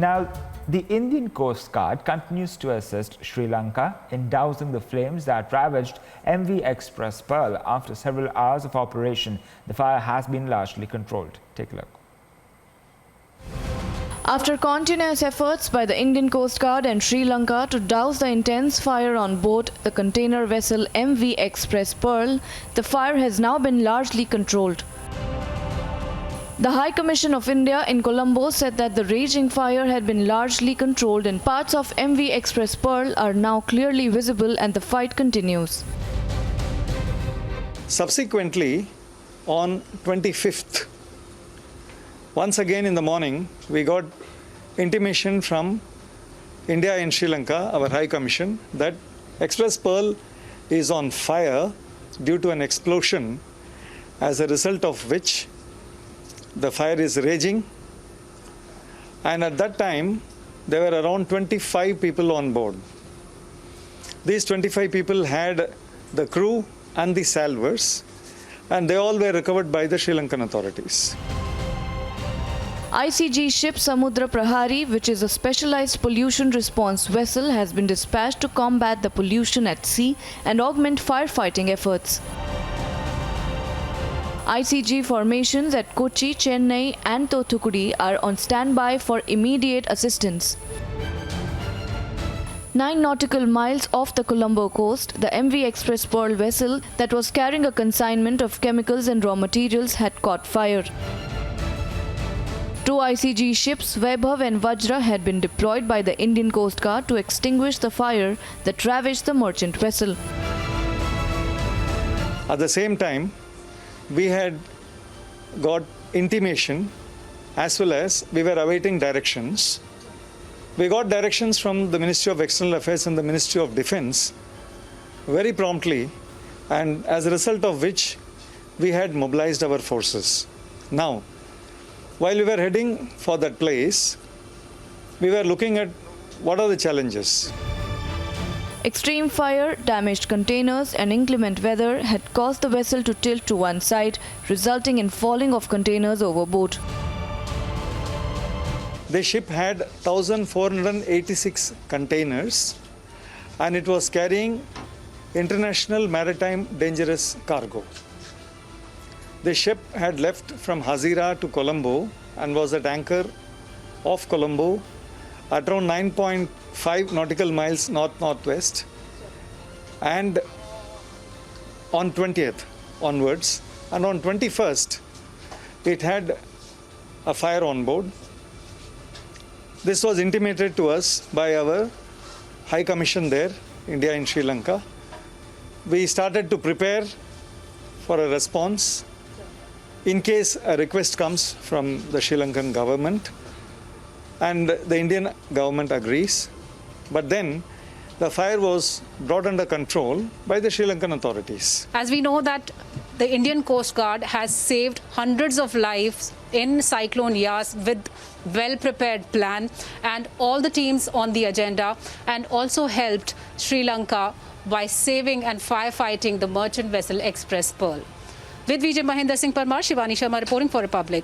Now, the Indian Coast Guard continues to assist Sri Lanka in dousing the flames that ravaged MV Express Pearl. After several hours of operation, the fire has been largely controlled. Take a look. After continuous efforts by the Indian Coast Guard and Sri Lanka to douse the intense fire on board the container vessel MV Express Pearl, the fire has now been largely controlled. The High Commission of India in Colombo said that the raging fire had been largely controlled and parts of MV Express Pearl are now clearly visible and the fight continues. Subsequently, on 25th, once again in the morning, we got intimation from India and Sri Lanka, our High Commission, that Express Pearl is on fire due to an explosion, as a result of which the fire is raging. And at that time, there were around 25 people on board. These 25 people had the crew and the salvors, and they all were recovered by the Sri Lankan authorities. ICG ship Samudra Prahari, which is a specialized pollution response vessel, has been dispatched to combat the pollution at sea and augment firefighting efforts. ICG formations at Kochi, Chennai and Thoothukudi are on standby for immediate assistance. 9 nautical miles off the Colombo coast, the MV Express Pearl vessel that was carrying a consignment of chemicals and raw materials had caught fire. 2 ICG ships, Vaibhav and Vajra, had been deployed by the Indian Coast Guard to extinguish the fire that ravaged the merchant vessel. At the same time, we had got intimation as well as we were awaiting directions. We got directions from the Ministry of External Affairs and the Ministry of Defence very promptly, and as a result of which we had mobilized our forces. Now, while we were heading for that place, we were looking at what are the challenges. Extreme fire, damaged containers and inclement weather had caused the vessel to tilt to one side, resulting in falling of containers overboard. The ship had 1,486 containers and it was carrying international maritime dangerous cargo. The ship had left from Hazira to Colombo and was at anchor off Colombo at around 9.5 nautical miles north-northwest, and on 20th onwards, and on 21st it had a fire on board. This was intimated to us by our High Commission there, India and Sri Lanka. We started to prepare for a response in case a request comes from the Sri Lankan government and the Indian government agrees. But then the fire was brought under control by the Sri Lankan authorities. As we know that the Indian Coast Guard has saved hundreds of lives in Cyclone Yas with well-prepared plan, and all the teams on the agenda, and also helped Sri Lanka by saving and firefighting the merchant vessel Express Pearl. With Vijay Mahendra Singh Parmar, Shivani Sharma reporting for Republic.